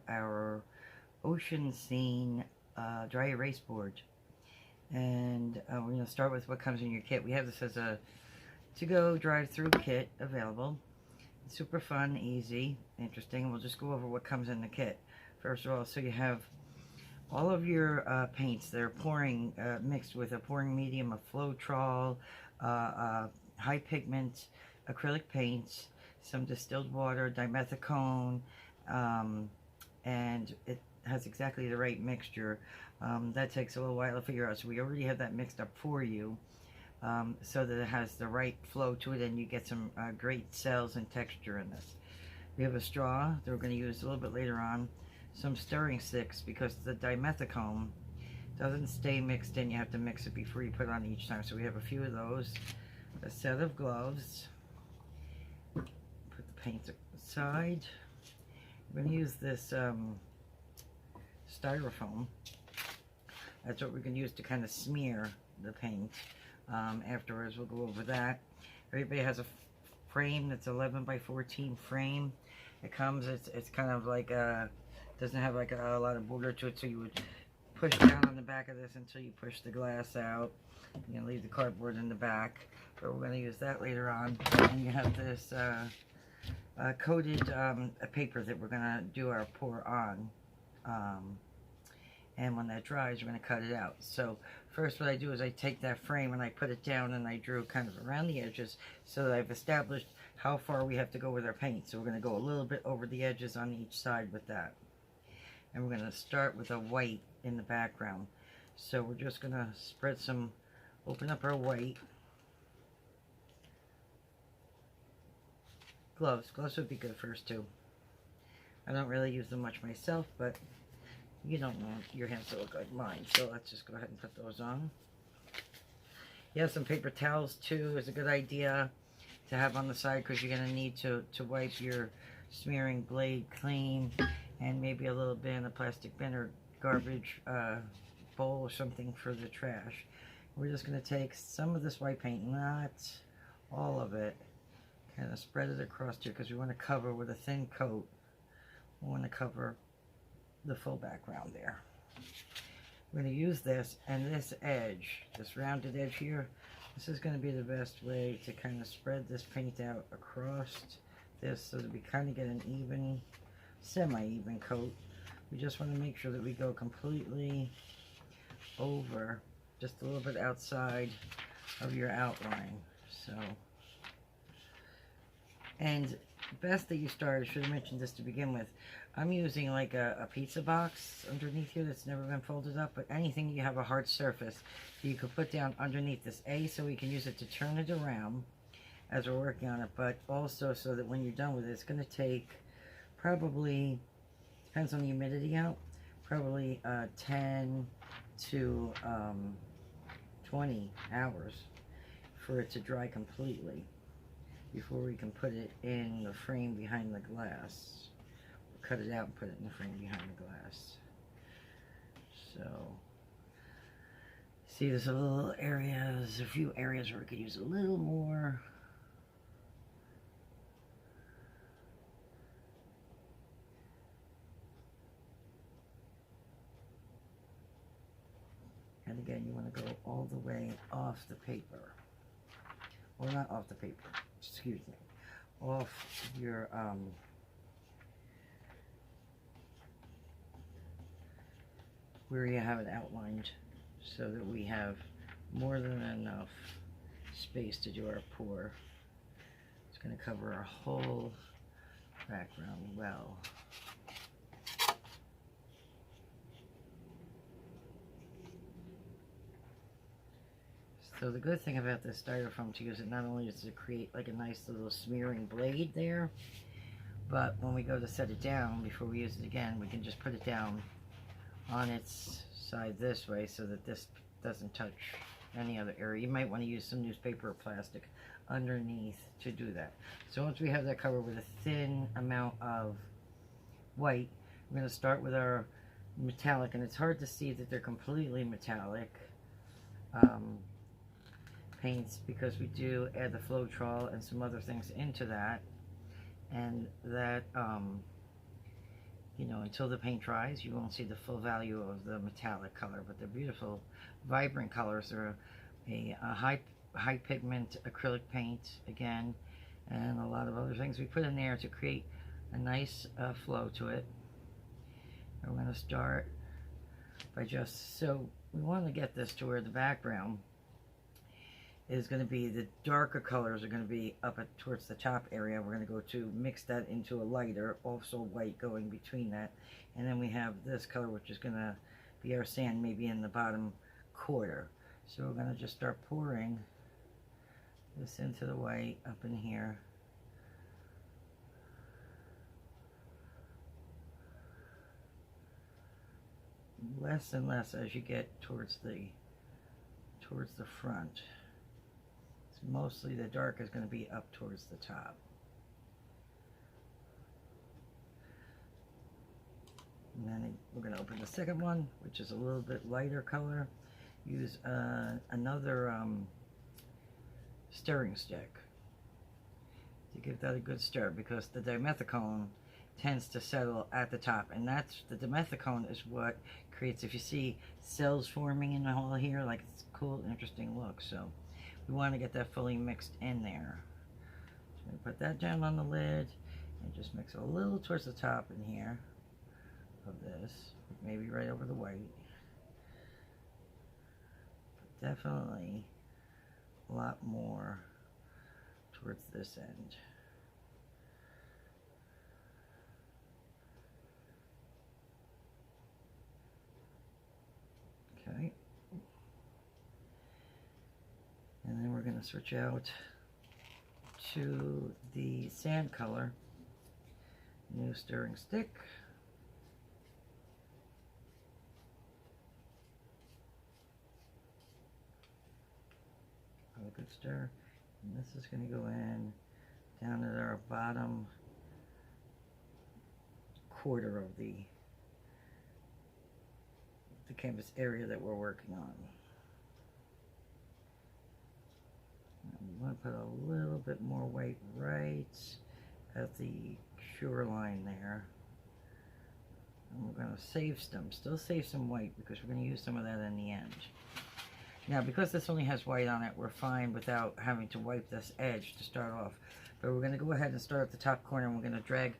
our ocean scene dry erase board. And we're going to start with what comes in your kit. We have this as a to-go drive-through kit available. It's super fun, easy, interesting. We'll just go over what comes in the kit. First of all, so you have all of your paints. They're pouring, mixed with a pouring medium of Floetrol, high pigment acrylic paints, some distilled water, dimethicone, and it has exactly the right mixture. That takes a little while to figure out, so we already have that mixed up for you, so that it has the right flow to it and you get some great cells and texture in this. We have a straw that we're going to use a little bit later on, some stirring sticks because the dimethicone doesn't stay mixed in. You have to mix it before you put it on each time. So we have a few of those, a set of gloves, put the paint aside. We're going to use this styrofoam. That's what we're going to use to kind of smear the paint. Afterwards we'll go over that. Everybody has a frame that's 11 by 14 frame. It comes, it's kind of like a, doesn't have like a lot of border to it, so you would push down on the back of this until you push the glass out. You're going to leave the cardboard in the back, but we're going to use that later on. And you have this coated paper that we're going to do our pour on. And when that dries, we're going to cut it out. So first what I do is I take that frame and I put it down and I drew kind of around the edges so that I've established how far we have to go with our paint. So we're going to go a little bit over the edges on each side with that. And we're going to start with a white in the background. So we're just going to spread some, open up our white. Gloves would be good first too. I don't really use them much myself, but you don't want your hands to look like mine, so let's just go ahead and put those on. Yeah, some paper towels too is a good idea to have on the side because you're going to need to wipe your smearing blade clean, and maybe a little bit in a plastic bin or garbage bowl or something for the trash. We're just going to take some of this white paint, not all of it, kind of spread it across here because we want to cover with a thin coat. We want to cover the full background there. We're going to use this, and this edge, this rounded edge here, this is going to be the best way to kind of spread this paint out across this so that we kind of get an even, semi-even coat. We just want to make sure that we go completely over, just a little bit outside of your outline. So, and best that you start, I should have mentioned this to begin with, I'm using like a pizza box underneath here that's never been folded up, but anything you have a hard surface you could put down underneath this, so we can use it to turn it around as we're working on it, but also so that when you're done with it, it's going to take probably, depends on the humidity out, probably 10 to 20 hours for it to dry completely before we can put it in the frame behind the glass. Cut it out and put it in the frame behind the glass. So, see, there's a few areas where we could use a little more. And again, you want to go all the way off the paper. Well, not off the paper, excuse me. Off your, where you have it outlined so that we have more than enough space to do our pour. It's going to cover our whole background well. So the good thing about this styrofoam to use it, not only is to create like a nice little smearing blade there, but when we go to set it down, before we use it again, we can just put it down on its side this way so that this doesn't touch any other area. You might want to use some newspaper or plastic underneath to do that. So once we have that covered with a thin amount of white, we're going to start with our metallic, and it's hard to see that they're completely metallic paints because we do add the Floetrol and some other things into that, and that you know, until the paint dries, you won't see the full value of the metallic color, but they're beautiful, vibrant colors. They're a high pigment acrylic paint again, and a lot of other things we put in there to create a nice flow to it. And we're going to start by so we want to get this to where the background is going to be, the darker colors are going to be up towards the top area. We're going to go to mix that into a lighter, also white going between that. And then we have this color, which is going to be our sand, maybe in the bottom quarter. So we're going to just start pouring this into the white up in here. Less and less as you get towards the front. Mostly the dark is going to be up towards the top. And then we're going to open the second one, which is a little bit lighter color. Use another stirring stick to give that a good stir, because the dimethicone tends to settle at the top, and the dimethicone is what creates, if you see cells forming in the hole here, like it's a cool, interesting look. So we want to get that fully mixed in there. So I'm going to put that down on the lid and just mix it a little towards the top in here of this, maybe right over the white. But definitely a lot more towards this end. Okay. And then we're going to switch out to the sand color. New stirring stick. Have a good stir. And this is going to go in down at our bottom quarter of the canvas area that we're working on. I'm going to put a little bit more white right at the shoreline there. And we're going to still save some white, because we're going to use some of that in the end. Now, because this only has white on it, we're fine without having to wipe this edge to start off. But we're going to go ahead and start at the top corner, and we're going to drag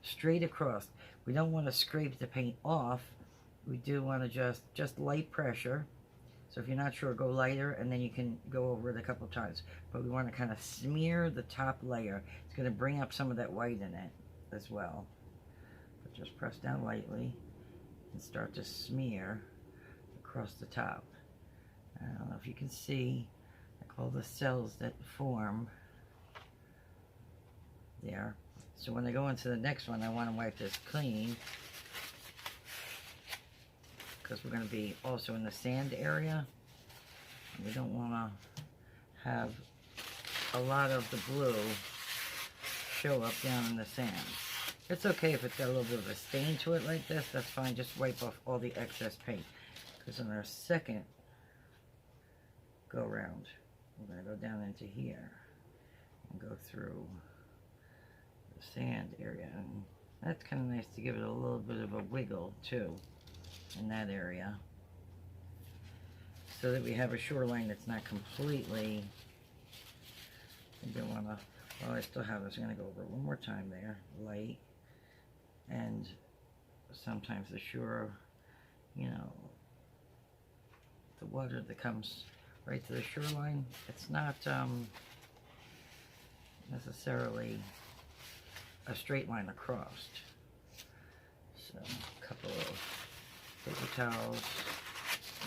straight across. We don't want to scrape the paint off. We do want to just light pressure. So if you're not sure, go lighter, and then you can go over it a couple times. But we want to kind of smear the top layer. It's going to bring up some of that white in it as well. But just press down lightly and start to smear across the top. I don't know if you can see, like all the cells that form there. So when I go into the next one, I want to wipe this clean, because we're going to be also in the sand area. We don't want to have a lot of the blue show up down in the sand. It's okay if it's got a little bit of a stain to it like this, that's fine. Just wipe off all the excess paint. Because on our second go round, we're going to go down into here and go through the sand area. And that's kind of nice to give it a little bit of a wiggle too in that area, so that we have a shoreline that's not completely, I don't want to, well, I still have this, I'm going to go over it one more time there, light, and sometimes the shore, you know, the water that comes right to the shoreline, it's not necessarily a straight line across. So a couple of paper towels,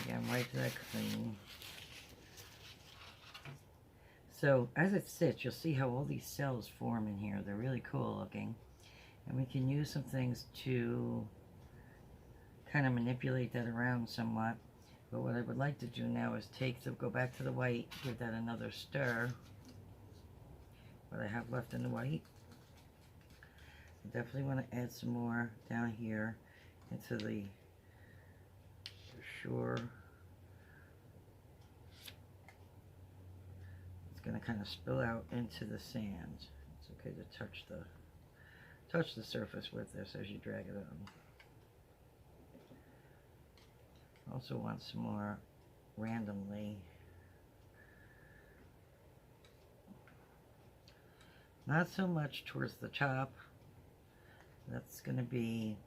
again, wipe that clean. So as it sits, you'll see how all these cells form in here. They're really cool looking, and we can use some things to kind of manipulate that around somewhat. But what I would like to do now is go back to the white, give that another stir. What I have left in the white, I definitely want to add some more down here into the shore. It's going to kind of spill out into the sand. It's okay to touch the touch the surface with this as you drag it on. Also want some more randomly. Not so much towards the top. That's going to be,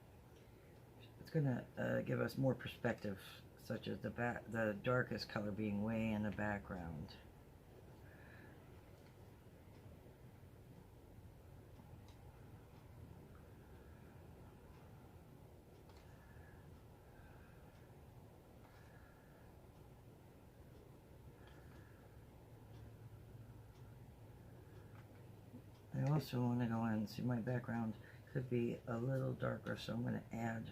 it's going to give us more perspective, such as the darkest color being way in the background. I also want to go in and see my background could be a little darker, so I'm going to add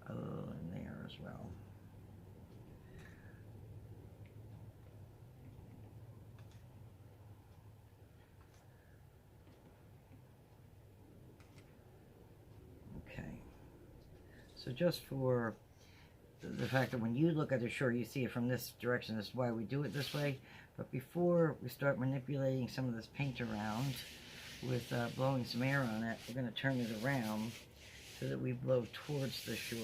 a little in there as well. Okay. So just for the fact that when you look at it, sure, you see it from this direction. This is why we do it this way. But before we start manipulating some of this paint around with blowing some air on it, we're going to turn it around so that we blow towards the shore.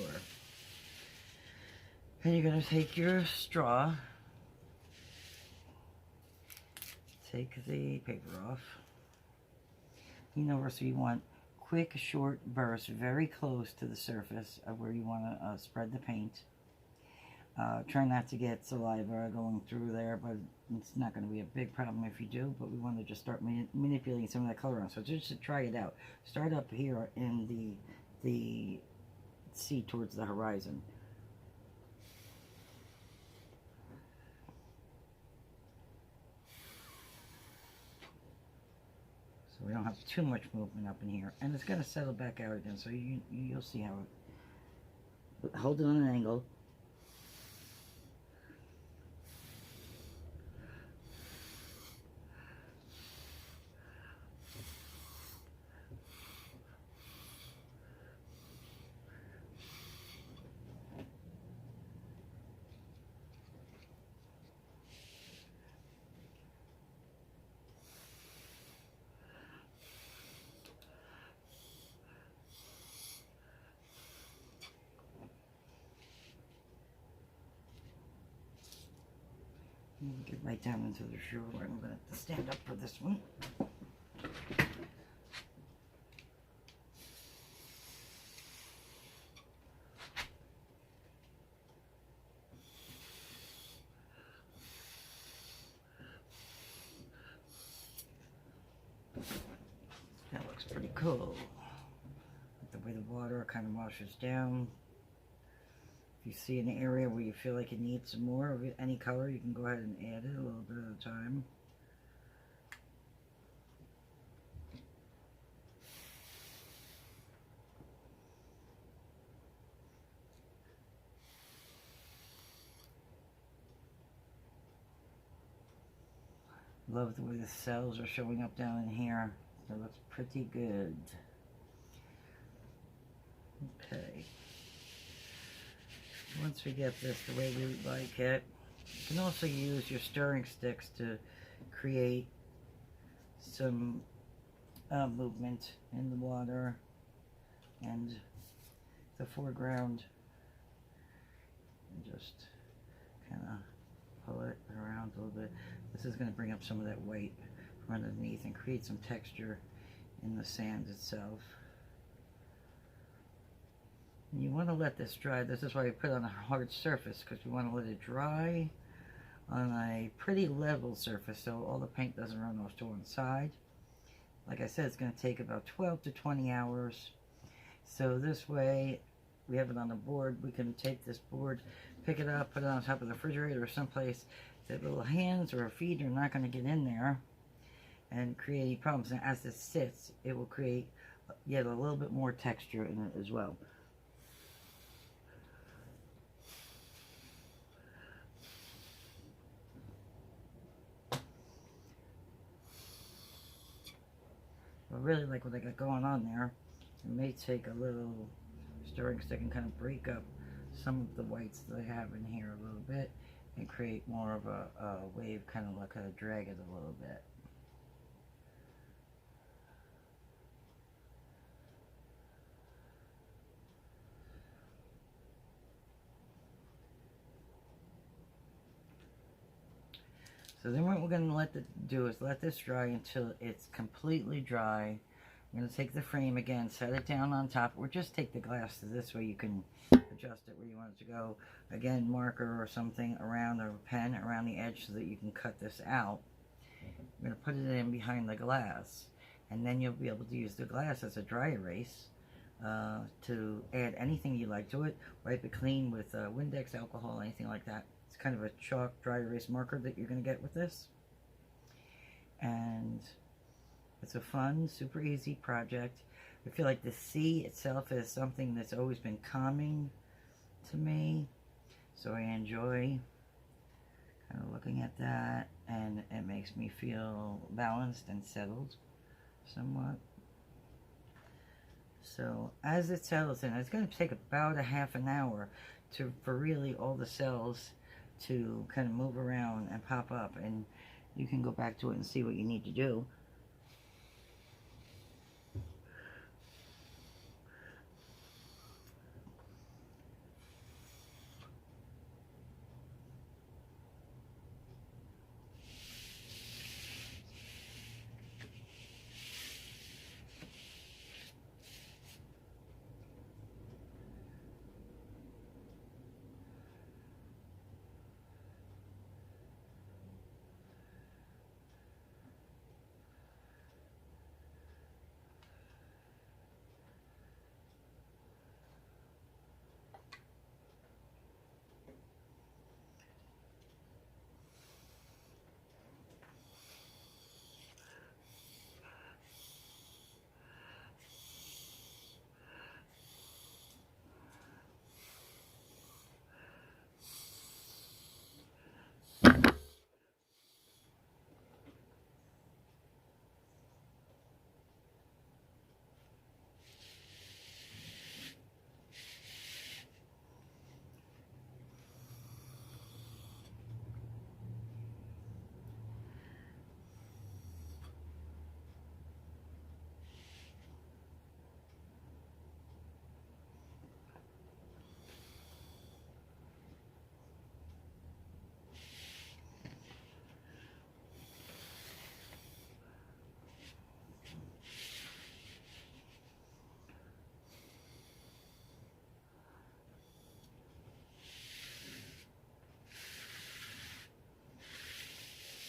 And you're going to take your straw, take the paper off. You know, so you want quick, short bursts, very close to the surface of where you want to spread the paint. Try not to get saliva going through there, but it's not going to be a big problem if you do. But we want to just start manipulating some of that color on. So just to try it out, start up here in the sea towards the horizon. So we don't have too much movement up in here, and it's going to settle back out again. So you'll see how it. Hold it on an angle. Get right down into the shore. I'm going to have to stand up for this one. That looks pretty cool. The way the water kind of washes down. If you see an area where you feel like it needs some more of any color, you can go ahead and add it a little bit at a time. Love the way the cells are showing up down in here. That looks pretty good. Okay. Once we get this the way we would like it, you can also use your stirring sticks to create some movement in the water and the foreground, and just kind of pull it around a little bit. This is going to bring up some of that white from underneath and create some texture in the sand itself. You want to let this dry. This is why we put it on a hard surface, because we want to let it dry on a pretty level surface so all the paint doesn't run off to one side. Like I said, it's going to take about 12 to 20 hours. So this way, we have it on the board. We can take this board, pick it up, put it on top of the refrigerator or someplace that little hands or feet are not going to get in there and create any problems. And as this sits, it will create yet a little bit more texture in it as well. I really like what I got going on there. It may take a little stirring stick and kind of break up some of the whites that I have in here a little bit and create more of a wave, kind of like a drag it a little bit. So then what we're going to do is let this dry until it's completely dry. I'm going to take the frame again, set it down on top, or just take the glass to this way you can adjust it where you want it to go. Again, marker or something around, or a pen around the edge so that you can cut this out. I'm going to put it in behind the glass, and then you'll be able to use the glass as a dry erase to add anything you like to it. Wipe it clean with Windex, alcohol, anything like that. It's kind of a chalk dry erase marker that you're going to get with this. And it's a fun, super easy project. I feel like the sea itself is something that's always been calming to me, so I enjoy kind of looking at that, and it makes me feel balanced and settled somewhat. So as it settles in, it's going to take about a half an hour for really all the cells to kind of move around and pop up, and you can go back to it and see what you need to do.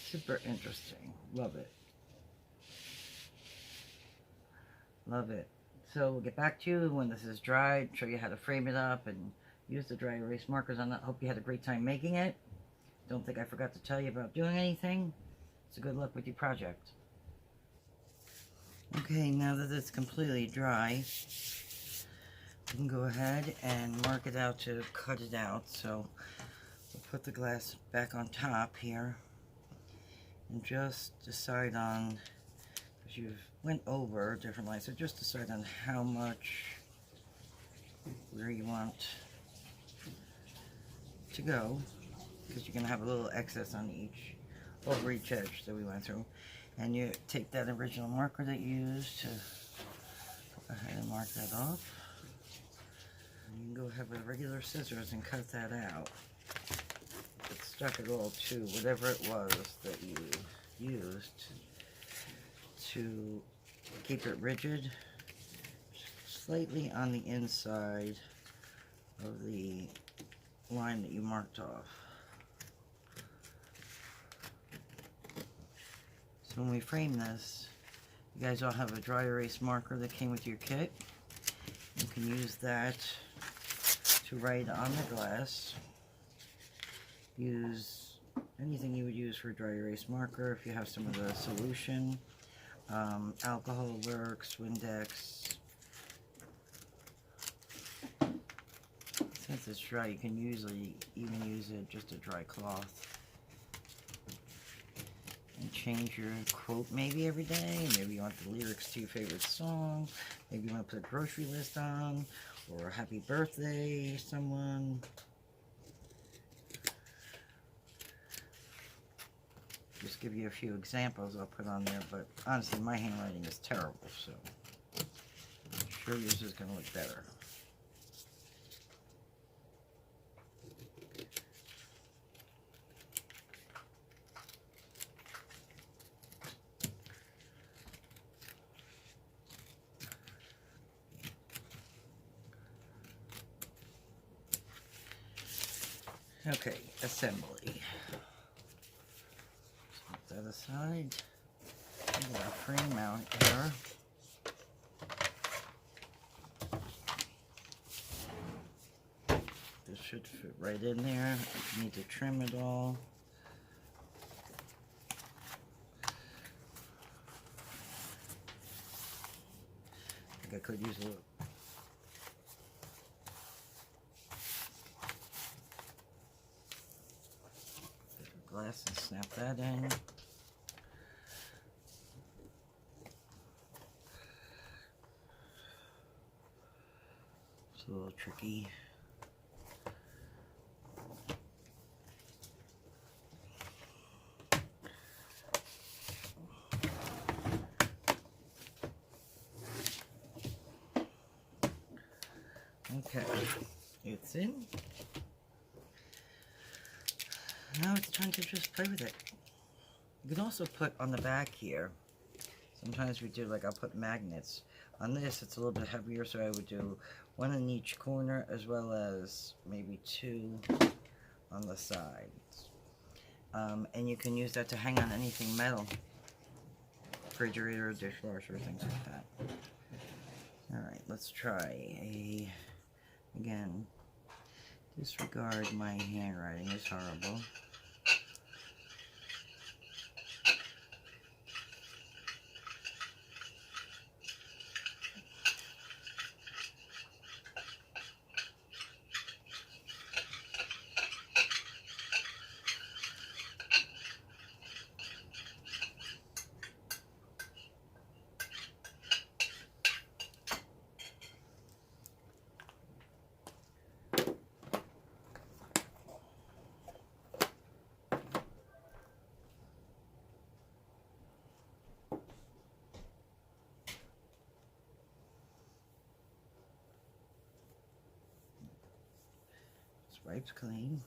Super interesting. Love it. Love it. So we'll get back to you when this is dried, show you how to frame it up and use the dry erase markers on it. Hope you had a great time making it. Don't think I forgot to tell you about doing anything. So good luck with your project. Okay, now that it's completely dry, you can go ahead and mark it out to cut it out. So we'll put the glass back on top here and just decide on, because you've went over different lines, so just decide on how much, where you want to go, because you're going to have a little excess on over each edge that we went through. And you take that original marker that you used to go ahead and mark that off. And you can go ahead with regular scissors and cut that out. But stuck it all to whatever it was that you used to keep it rigid, slightly on the inside of the line that you marked off. So when we frame this, you guys all have a dry erase marker that came with your kit. You can use that to write on the glass. Use anything you would use for a dry erase marker. If you have some of the solution, alcohol works, Windex. Since it's dry, you can usually even use it just a dry cloth. And change your quote maybe every day. Maybe you want the lyrics to your favorite song. Maybe you want to put a grocery list on, or a happy birthday to someone. Just give you a few examples I'll put on there, but honestly my handwriting is terrible, so I'm sure yours is going to look better. Okay, assembly. Put that aside. We got a frame mount here. This should fit right in there. I need to trim it all. I think I could use a little. Glass and snap that in. It's a little tricky. Okay, it's in. Now it's time to just play with it. You can also put on the back here, sometimes we do, like I'll put magnets. On this it's a little bit heavier, so I would do one in each corner as well as maybe 2 on the sides. And you can use that to hang on anything metal. Refrigerator, dishwasher, things like that. Alright, let's try again, disregard my handwriting, it's horrible. Wipes clean.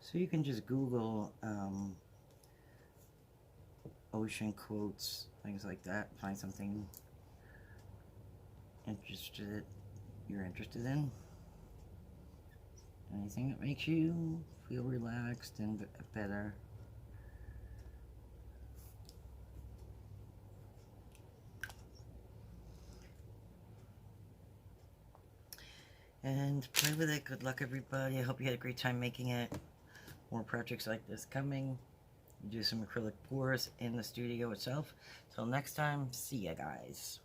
So you can just Google ocean quotes, things like that, find something you're interested in. Anything that makes you feel relaxed and better. And play with it. Good luck, everybody. I hope you had a great time making it. More projects like this coming. You do some acrylic pours in the studio itself. Till next time, see ya, guys.